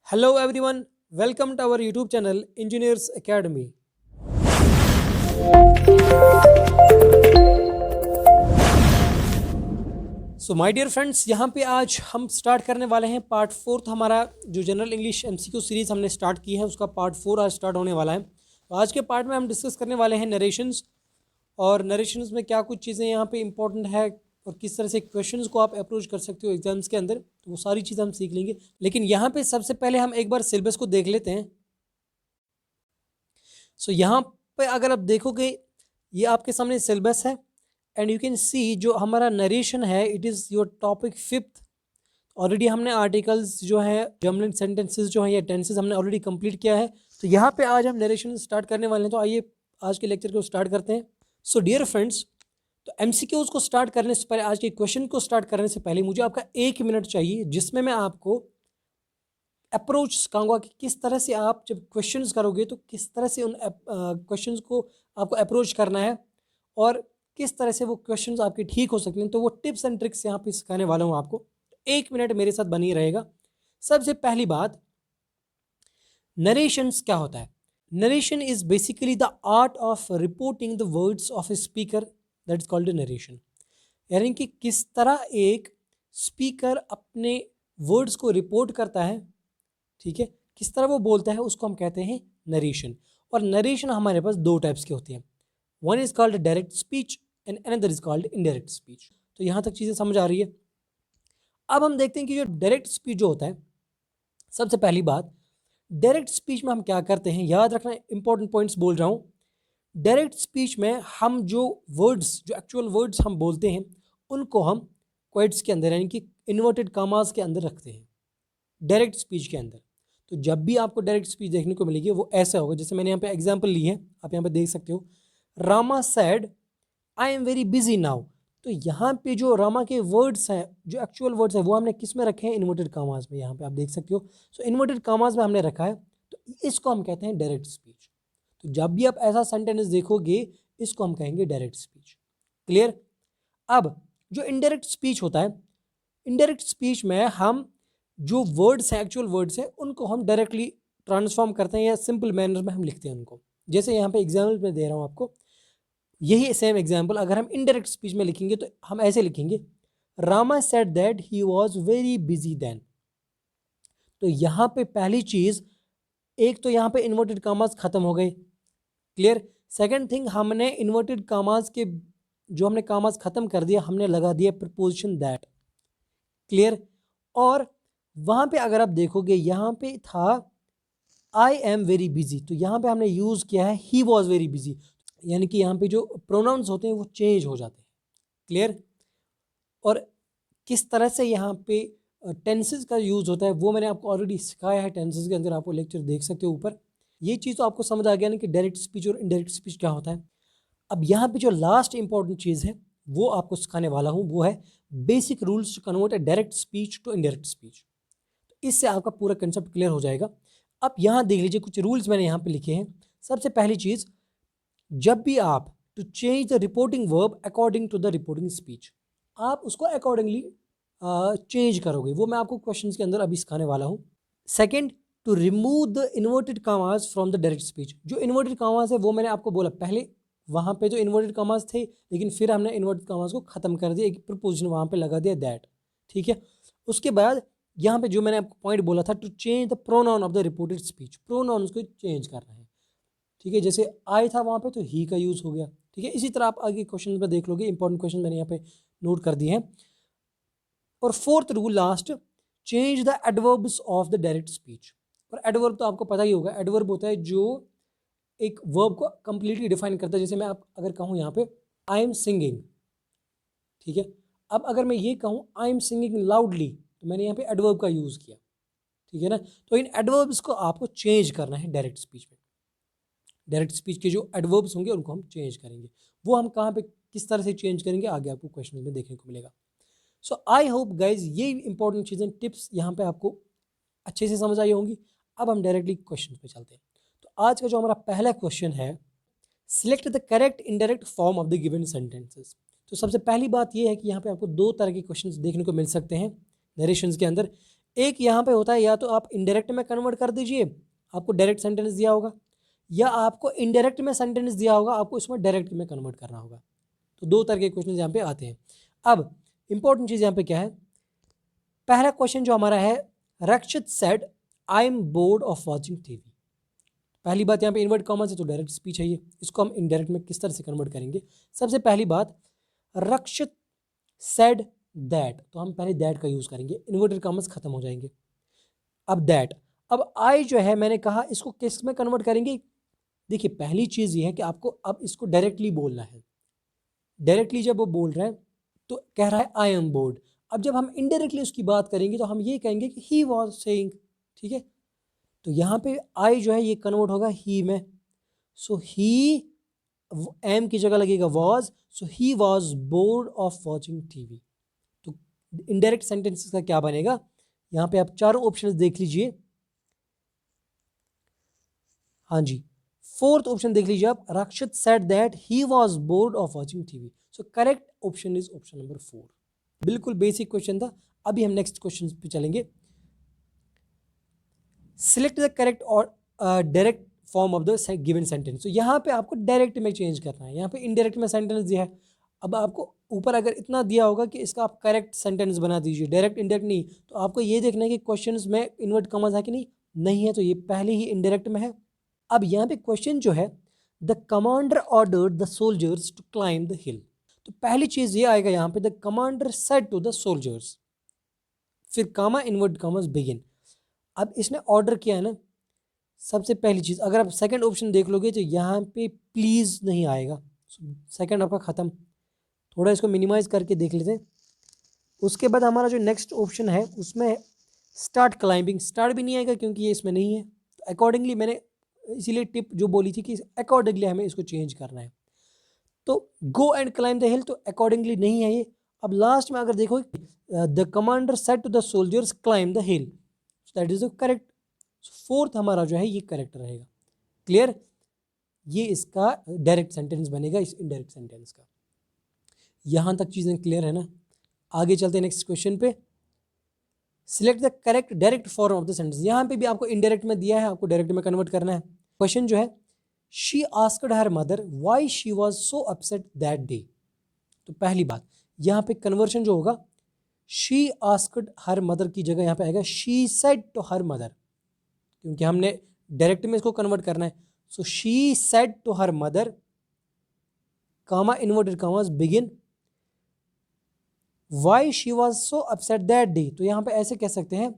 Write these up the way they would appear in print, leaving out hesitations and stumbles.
Hello everyone, welcome to our YouTube channel Engineers Academy. So my dear friends, यहाँ पे आज हम start करने वाले हैं पार्ट 4। हमारा जो जनरल इंग्लिश एमसीक्यू सीरीज़ हमने स्टार्ट की है उसका पार्ट 4 आज स्टार्ट होने वाला है। तो आज के पार्ट में हम डिस्कस करने वाले हैं नरेशंस, और नरेशंस में क्या कुछ चीज़ें यहाँ पे इंपॉर्टेंट है और किस तरह से क्वेश्चंस को आप अप्रोच कर सकते हो एग्जाम्स के अंदर, तो वो सारी चीज़ें हम सीख लेंगे। लेकिन यहाँ पे सबसे पहले हम एक बार सिलेबस को देख लेते हैं। सो यहाँ पे अगर आप देखोगे, ये आपके सामने सिलेबस है एंड यू कैन सी जो हमारा नरेशन है it is your topic 5th। Already हमने आर्टिकल्स जो है, जर्मन सेंटेंसेस जो हैं या टेंसेस हमने ऑलरेडी कंप्लीट किया है। तो यहाँ पे आज हम नरेशन स्टार्ट करने वाले हैं। तो आइए आज के लेक्चर को स्टार्ट करते हैं। सो डियर फ्रेंड्स, तो एमसीक्यूज को स्टार्ट करने से पहले, आज के क्वेश्चन को स्टार्ट करने से पहले मुझे आपका 1 मिनट चाहिए, जिसमें मैं आपको अप्रोच सिखाऊंगा कि किस तरह से आप जब क्वेश्चंस करोगे तो किस तरह से उन क्वेश्चंस को आपको अप्रोच करना है और किस तरह से वो क्वेश्चंस आपके ठीक हो सकते हैं। तो वो टिप्स एंड ट्रिक्स यहाँ पे सिखाने वाला हूँ आपको। 1 मिनट मेरे साथ बनी रहेगा। सबसे पहली बात, नरेशंस क्या होता है? Narration is basically the art of reporting the words of a speaker, that is called narration. यानी कि किस तरह एक स्पीकर अपने वर्ड्स को रिपोर्ट करता है, ठीक है, किस तरह वो बोलता है, उसको हम कहते हैं नरेशन। और नरेशन हमारे पास 2 टाइप्स के होते हैं। One is called direct speech and another is called indirect speech. तो यहाँ तक चीज़ें समझ आ रही है। अब हम देखते हैं कि जो डायरेक्ट स्पीच जो होता है, सबसे पहली बात, डायरेक्ट स्पीच में हम क्या करते हैं, याद रखना, इंपॉर्टेंट पॉइंट्स बोल रहा हूँ। डायरेक्ट स्पीच में हम जो वर्ड्स, जो एक्चुअल वर्ड्स हम बोलते हैं, उनको हम क्वोट्स के अंदर यानी कि इन्वर्टेड कामास के अंदर रखते हैं डायरेक्ट स्पीच के अंदर। तो जब भी आपको डायरेक्ट स्पीच देखने को मिलेगी वो ऐसा होगा, जैसे मैंने यहाँ पे एग्जांपल ली है, आप यहाँ पे देख सकते हो, Rama said I am very busy now. तो यहाँ पे जो रामा के वर्ड्स हैं, जो एक्चुअल वर्ड्स हैं, वो हमने किस में रखे हैं? इन्वर्टेड कामास में। यहाँ पे आप देख सकते हो। सो इन्वर्टेड कामास में हमने रखा है, तो इसको हम कहते हैं डायरेक्ट स्पीच। तो जब भी आप ऐसा सेंटेंस देखोगे, इसको हम कहेंगे डायरेक्ट स्पीच। क्लियर? अब जो इनडायरेक्ट स्पीच होता है, इनडायरेक्ट स्पीच में हम जो वर्ड्स हैं, एक्चुअल वर्ड्स हैं, उनको हम डायरेक्टली ट्रांसफॉर्म करते हैं या सिंपल मैनर में हम लिखते हैं उनको। जैसे यहाँ पे एग्जाम्पल में दे रहा हूँ आपको, यही सेम एग्जाम्पल अगर हम इनडायरेक्ट स्पीच में लिखेंगे तो हम ऐसे लिखेंगे, Rama said that he was very busy then. तो यहाँ पे पहली चीज, एक तो यहाँ पे इन्वर्टेड कामास खत्म हो गए। क्लियर? सेकंड थिंग, हमने इन्वर्टेड कामास के जो हमने कामास खत्म कर दिया, हमने लगा दिया प्रपोजिशन दैट। क्लियर? और वहां पे अगर आप देखोगे, यहाँ पे था आई एम वेरी बिजी, तो यहाँ पे हमने यूज किया है ही वॉज वेरी बिजी। यानी कि यहाँ पे जो प्रोनाउंस होते हैं वो चेंज हो जाते हैं। क्लियर? और किस तरह से यहाँ पे टेंसेस का यूज होता है वो मैंने आपको ऑलरेडी सिखाया है टेंसेस के अंदर, आपको लेक्चर देख सकते हो ऊपर। ये चीज़ तो आपको समझ आ गया ना कि डायरेक्ट स्पीच और इनडायरेक्ट स्पीच क्या होता है। अब यहाँ पे जो लास्ट इंपॉर्टेंट चीज़ है वो आपको सिखाने वाला हूँ, वो है basic rules to convert a direct speech to indirect speech. तो इससे आपका पूरा कंसेप्ट क्लियर हो जाएगा। अब यहाँ देख लीजिए, कुछ रूल्स मैंने यहाँ पे लिखे हैं। सबसे पहली चीज़, जब भी आप to change the reporting verb according to the reporting speech, आप उसको अकॉर्डिंगली चेंज करोगे, वो मैं आपको क्वेश्चंस के अंदर अभी सिखाने वाला हूँ। Second, to remove the inverted commas from the direct speech. जो इन्वर्टेड कामास है वो मैंने आपको बोला पहले, वहाँ पे जो इन्वर्टेड कामास थे, लेकिन फिर हमने इन्वर्टेड कामास को ख़त्म कर दिया, एक प्रपोजिशन वहाँ पे लगा दिया दैट। ठीक है? उसके बाद यहाँ पे जो मैंने आपको पॉइंट बोला था, to change the pronoun of the reported speech, pronouns को चेंज करना है। ठीक है? जैसे आई था वहाँ पे तो ही का यूज़ हो गया। ठीक है? इसी तरह आप आगे क्वेश्चन में देख लोगे, इंपॉर्टेंट क्वेश्चन मैंने यहाँ पे नोट कर दिए हैं। और fourth rule last, change the adverbs of the direct speech. और एडवर्ब तो आपको पता ही होगा, एडवर्ब होता है जो एक वर्ब को कंप्लीटली डिफाइन करता है। जैसे मैं आप अगर कहूँ यहाँ पे आई एम सिंगिंग, ठीक है, अब अगर मैं ये कहूँ आई एम सिंगिंग लाउडली, तो मैंने यहाँ पे एडवर्ब का यूज़ किया। ठीक है ना? तो इन एडवर्ब्स को आपको चेंज करना है डायरेक्ट स्पीच में। डायरेक्ट स्पीच के जो एडवर्ब्स होंगे उनको हम चेंज करेंगे। वो हम कहाँ पे किस तरह से चेंज करेंगे आगे आपको क्वेश्चन में देखने को मिलेगा। सो आई होप गाइज ये इंपॉर्टेंट चीज़ें, टिप्स यहाँ पे आपको अच्छे से समझ आई होंगी। अब हम डायरेक्टली क्वेश्चन पे चलते हैं। तो आज का जो हमारा पहला क्वेश्चन है, select the correct indirect form of the given sentences. तो सबसे पहली बात ये है कि यहाँ पे आपको 2 तरह के क्वेश्चन देखने को मिल सकते हैं नरेशंस के अंदर। एक यहाँ पे होता है या तो आप इनडायरेक्ट में कन्वर्ट कर दीजिए, आपको डायरेक्ट सेंटेंस दिया होगा, या आपको इनडायरेक्ट में सेंटेंस दिया होगा, आपको इसमें डायरेक्ट में कन्वर्ट करना होगा। तो दो तरह के क्वेश्चन यहाँ पे आते हैं। अब इंपॉर्टेंट चीज़ यहाँ पे क्या है, पहला क्वेश्चन जो हमारा है, Rakshit said I am bored of watching TV. पहली बात यहाँ पे इन्वर्ट कॉमन है तो डायरेक्ट स्पीच है ये, इसको हम इनडायरेक्ट में किस तरह से कन्वर्ट करेंगे। सबसे पहली बात, रक्षित सेड दैट, तो हम पहले दैट का यूज़ करेंगे, इन्वर्टेड कॉमर्स खत्म हो जाएंगे। अब दैट, अब आई जो है मैंने कहा इसको किस में कन्वर्ट करेंगे। देखिए पहली चीज़ ये है कि आपको अब इसको डायरेक्टली बोलना है। डायरेक्टली जब वो बोल रहा है तो कह रहा है आई एम बोर्ड। अब जब हम इनडायरेक्टली उसकी बात करेंगे तो हम ये कहेंगे कि ही वॉज सेइंग, ठीक है। तो यहाँ पे आई जो है ये कन्वर्ट होगा ही में, सो ही एम की जगह लगेगा was, so he was bored of watching TV. तो इनडायरेक्ट सेंटेंसेस का क्या बनेगा, यहाँ पे आप चारों ऑप्शंस देख लीजिए। हाँ जी, फोर्थ ऑप्शन देख लीजिए आप, Rakshit said that he was bored of watching TV. So correct option is option number 4। बिल्कुल बेसिक क्वेश्चन था। अभी हम नेक्स्ट क्वेश्चन पे चलेंगे। सिलेक्ट द करेक्ट और direct form of the given sentence. तो यहाँ पे आपको डायरेक्ट में चेंज करना है, यहाँ पे इनडायरेक्ट में सेंटेंस दिया है। अब आपको ऊपर अगर इतना दिया होगा कि इसका आप करेक्ट सेंटेंस बना दीजिए, डायरेक्ट इनडायरेक्ट नहीं, तो आपको ये देखना है कि क्वेश्चंस में इन्वर्ट कॉमास है कि नहीं, नहीं है तो ये पहले ही इनडायरेक्ट में है। अब यहाँ पे क्वेश्चन जो है, the commander ordered the soldiers to climb the hill. तो पहली चीज ये आएगा यहाँ पे, the commander said to the soldiers, फिर कामा इन्वर्ट कॉमास बिगिन। अब इसने ऑर्डर किया है ना, सबसे पहली चीज अगर आप सेकंड ऑप्शन देख लोगे तो यहाँ पे प्लीज नहीं आएगा, सेकंड आपका खत्म। थोड़ा इसको मिनिमाइज करके देख लेते हैं। उसके बाद हमारा जो नेक्स्ट ऑप्शन है उसमें स्टार्ट क्लाइंबिंग, स्टार्ट भी नहीं आएगा क्योंकि ये इसमें नहीं है। तो अकॉर्डिंगली मैंने इसीलिए टिप जो बोली थी कि अकॉर्डिंगली हमें इसको चेंज करना है। तो go and climb the hill, तो अकॉर्डिंगली नहीं है ये। अब लास्ट में अगर देखो, the commander said to the soldiers climb the hill, that is the correct. Fourth हमारा जो है ये करेक्ट रहेगा। क्लियर, ये इसका डायरेक्ट सेंटेंस बनेगा इस इनडायरेक्ट सेंटेंस का। यहां तक चीजें क्लियर है ना। आगे चलते हैं नेक्स्ट क्वेश्चन पे। Select the correct direct form of the sentence. यहां पे भी आपको इनडायरेक्ट में दिया है, आपको डायरेक्ट में कन्वर्ट करना है। क्वेश्चन जो है, she asked her mother why she was so upset that day. तो पहली बात यहाँ पे कन्वर्शन जो होगा, शी आस्क्ड हर मदर की जगह यहाँ पे आएगा she said to her mother, क्योंकि हमने डायरेक्ट में इसको कन्वर्ट करना है। So she said to her mother, comma inverted commas begin, why she was so upset that day. तो यहाँ पे ऐसे कह सकते हैं,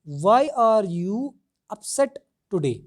why are you upset today,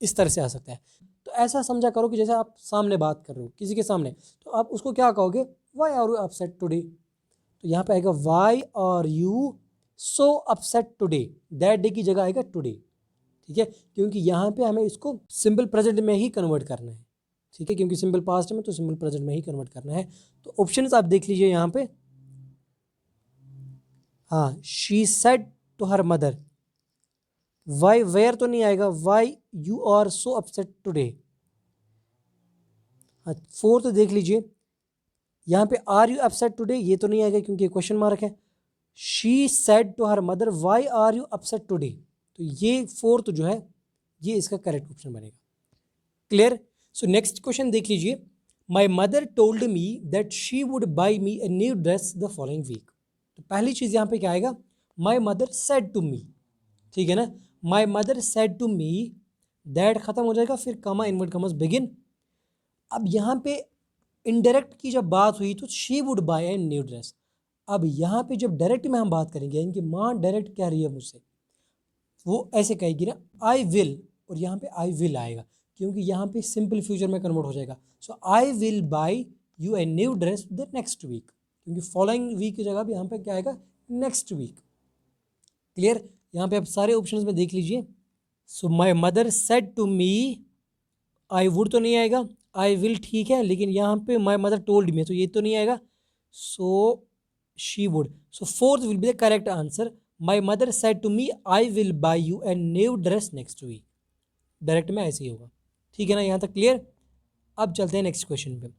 इस तरह से आ सकता है। तो ऐसा समझा करो कि जैसे आप सामने बात कर रहे हो किसी के सामने, तो आप उसको क्या कहोगे, why are you upset today. तो यहाँ पे आएगा why are you so upset today, that day की जगह आएगा टुडे, ठीक है, क्योंकि यहाँ पे हमें इसको सिंपल प्रेजेंट में ही कन्वर्ट करना है, ठीक है, क्योंकि सिंपल पास्ट में तो सिंपल प्रेजेंट में ही कन्वर्ट करना है। तो ऑप्शंस आप देख लीजिए यहाँ पे। हाँ, she said to her mother, why were तो नहीं आएगा, why you are so upset today. हाँ, फोर्थ देख लीजिए, यहाँ पे आर यू अपसेट टुडे, ये तो नहीं आएगा क्योंकि क्वेश्चन मार्क है। She said to her mother why are you upset today, तो ये फोर्थ जो है ये इसका करेक्ट ऑप्शन बनेगा। क्लियर। सो नेक्स्ट क्वेश्चन देख लीजिए, my mother told me that she would buy me a new dress the following week. तो पहली चीज यहाँ पे क्या आएगा, my mother said to me, ठीक है ना, my mother said to me, that खत्म हो जाएगा, फिर कामा इनवर्ट कॉमास बिगिन। अब यहाँ पे इनडायरेक्ट की जब बात हुई तो she would buy A new dress. अब यहाँ पे जब डायरेक्ट में हम बात करेंगे, इनकी माँ डायरेक्ट कह रही है मुझसे, वो ऐसे कहेगी ना आई विल, और यहाँ पे आई विल आएगा क्योंकि यहाँ पे सिंपल फ्यूचर में कन्वर्ट हो जाएगा। So I will buy you a new dress the next week, क्योंकि फॉलोइंग वीक की जगह भी यहाँ पे क्या आएगा, नेक्स्ट वीक। क्लियर, यहाँ पे आप सारे ऑप्शंस में देख लीजिए। So my mother said to me, I would तो नहीं आएगा, आई विल ठीक है, लेकिन यहाँ पे माई मदर टोल्ड मी, तो ये तो नहीं आएगा, so she would. So fourth will be the correct answer, my mother said to me I will buy you a new dress next week. Direct में ऐसे ही होगा, ठीक है ना, यहाँ तक क्लियर। अब चलते हैं नेक्स्ट क्वेश्चन पे।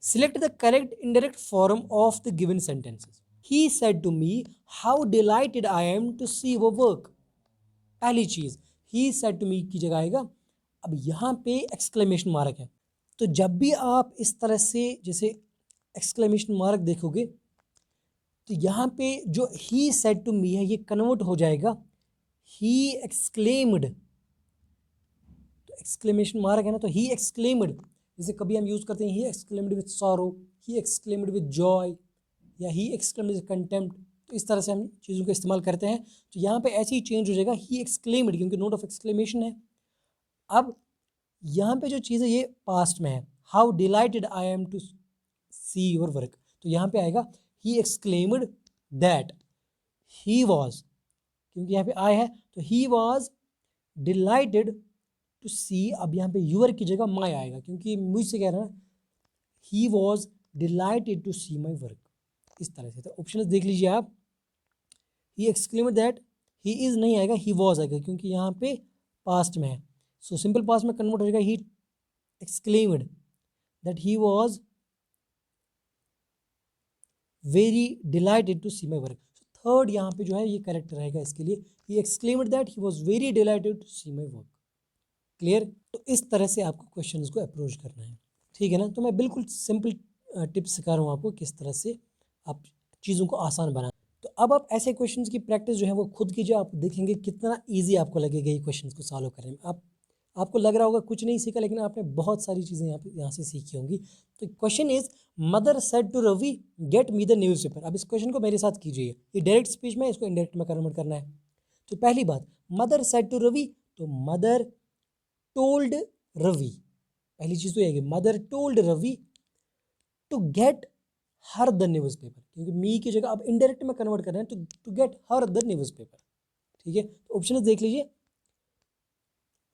Select the correct indirect form of the given sentences. He said to me how delighted I am to see वो वर्क। पहली चीज़ ही सेड टू मी की जगह आएगा। अब यहाँ पे एक्सक्लेमेशन मार्क है, तो जब भी आप इस तरह से जैसे एक्सक्लेमेशन मार्क देखोगे तो यहाँ पे जो ही सेड टू मी है ये कन्वर्ट हो जाएगा ही एक्सक्लेम्ड। तो एक्सक्लेमेशन मार्क है ना, तो ही एक्सक्लेम्ड, जैसे कभी हम यूज़ करते हैं he exclaimed with sorrow, he exclaimed with Joy, या ही एक्सक्लेम्ड विद कंटेम्प्ट। तो इस तरह से हम चीज़ों का इस्तेमाल करते हैं। तो यहाँ पे ऐसे ही चेंज हो जाएगा ही एक्सक्लेम्ड, क्योंकि नोट ऑफ एक्सक्लेमेशन है। अब यहाँ पे जो चीज़ है ये पास्ट में है, how delighted I am to see your work, तो यहाँ पे आएगा he exclaimed that he was, क्योंकि यहाँ पे आई है तो he was delighted to see. अब यहाँ पे यूर की जगह माई आएगा, क्योंकि मुझसे कह रहा है he was delighted to see my work, इस तरह से। तो ऑप्शन देख लीजिए आप, he exclaimed that, he is नहीं आएगा, ही वॉज आएगा, क्योंकि यहाँ पे पास्ट में है। सो सिंपल पास्ट में कन्वर्ट हो जाएगा he exclaimed that he was very delighted to see my work. Third यहाँ पे जो है ये करेक्ट रहेगा इसके लिए, he exclaimed that he was very delighted to see my work. Clear? तो इस तरह से आपको क्वेश्चन को अप्रोच करना है, ठीक है ना। तो मैं बिल्कुल सिंपल टिप्स सिखा रहा हूँ आपको किस तरह से आप चीज़ों को आसान बनाएं। तो अब आप ऐसे क्वेश्चंस की प्रैक्टिस जो है वो खुद कीजिए, आप देखेंगे कितना इजी आपको लगेगा ये क्वेश्चंस को सॉल्व करने में। आपको लग रहा होगा कुछ नहीं सीखा, लेकिन आपने बहुत सारी चीज़ें यहाँ से सीखी होंगी। तो question is, mother said to Ravi get me the newspaper. अब इस क्वेश्चन को मेरे साथ कीजिए, ये डायरेक्ट स्पीच में, इसको इनडायरेक्ट में कन्वर्ट करना है। तो पहली बात, मदर सेड टू रवि, तो मदर टोल्ड रवि, पहली चीज तो ये, mother told Ravi to get her the newspaper, क्योंकि मी की जगह अब इनडायरेक्ट में कन्वर्ट कर रहे हैं, to get her the newspaper, ठीक है। तो ऑप्शन देख लीजिए,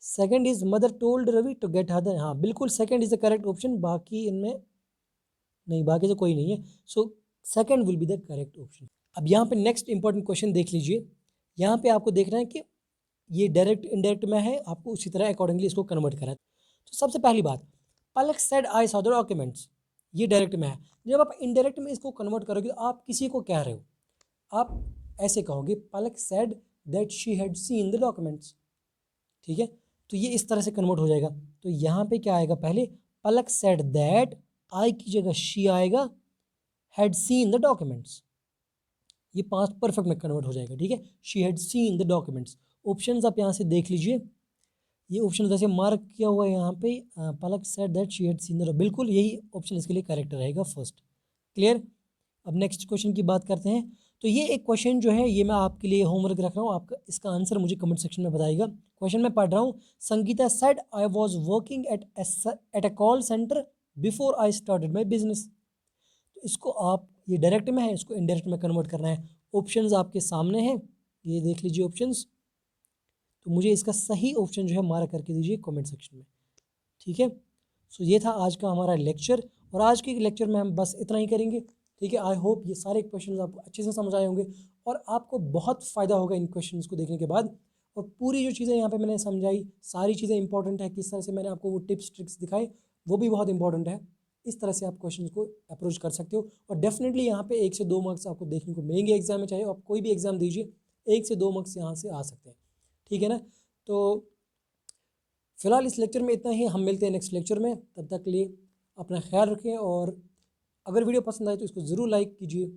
second is mother told Ravi to get her the, हाँ बिल्कुल second is the correct option, बाकी इनमें नहीं, बाकी तो कोई नहीं है। So second will be the correct option. अब यहाँ पे नेक्स्ट इंपॉर्टेंट क्वेश्चन देख लीजिए, यहाँ पे आपको देखना है कि ये डायरेक्ट इनडायरेक्ट में है, आपको उसी तरह अकॉर्डिंगली इसको कन्वर्ट करा है। तो सबसे पहली बात, Palak said I saw the documents, ये डायरेक्ट में है। जब आप इनडायरेक्ट में इसको कन्वर्ट करोगे तो आप किसी को कह रहे हो, आप ऐसे कहोगे Palak said that she had seen the documents, ठीक है। तो ये इस तरह से कन्वर्ट हो जाएगा। तो यहाँ पे क्या आएगा, पहले पलक सेड दैट, आई की जगह शी आएगा, हैड सीन द डॉक्यूमेंट्स, ये पास्ट परफेक्ट में कन्वर्ट हो जाएगा, ठीक है। She had seen the documents. Options आप यहाँ से देख लीजिए, ये ऑप्शन जैसे मार्क किया हुआ है यहाँ पे, Palak said that she had seen the, बिल्कुल यही ऑप्शन इसके लिए करेक्ट रहेगा, फर्स्ट। क्लियर? अब नेक्स्ट क्वेश्चन की बात करते हैं। तो ये एक क्वेश्चन जो है ये मैं आपके लिए होमवर्क रख रहा हूँ, आपका इसका आंसर मुझे कमेंट सेक्शन में बताइएगा। क्वेश्चन मैं पढ़ रहा हूँ, Sangeeta said I was working at a call centre before I started my business. तो इसको आप, ये डायरेक्ट में है, इसको इनडायरेक्ट में कन्वर्ट करना है। ऑप्शंस आपके सामने हैं, ये देख लीजिए ऑप्शंस। तो मुझे इसका सही ऑप्शन जो है मार्क करके दीजिए कमेंट सेक्शन में, ठीक है। सो ये था आज का हमारा लेक्चर, और आज के लेक्चर में हम बस इतना ही करेंगे, ठीक है। आई होप ये सारे क्वेश्चंस आपको अच्छे से समझ आए होंगे और आपको बहुत फ़ायदा होगा इन क्वेश्चंस को देखने के बाद। और पूरी जो चीज़ें यहाँ पे मैंने समझाई, सारी चीज़ें इंपॉर्टेंट है, किस तरह से मैंने आपको वो टिप्स ट्रिक्स दिखाए वो भी बहुत इंपॉर्टेंट है। इस तरह से आप क्वेश्चंस को अप्रोच कर सकते हो, और डेफिनेटली यहाँ पे 1 से 2 मार्क्स आपको देखने को मिलेंगे एग्जाम में, चाहे आप कोई भी एग्जाम दीजिए 1 से 2 मार्क्स यहाँ से आ सकते हैं, ठीक है ना। तो फिलहाल इस लेक्चर में इतना ही, हम मिलते हैं नेक्स्ट लेक्चर में, तब तक के लिए अपना ख्याल रखें, और अगर वीडियो पसंद आए तो इसको ज़रूर लाइक कीजिए।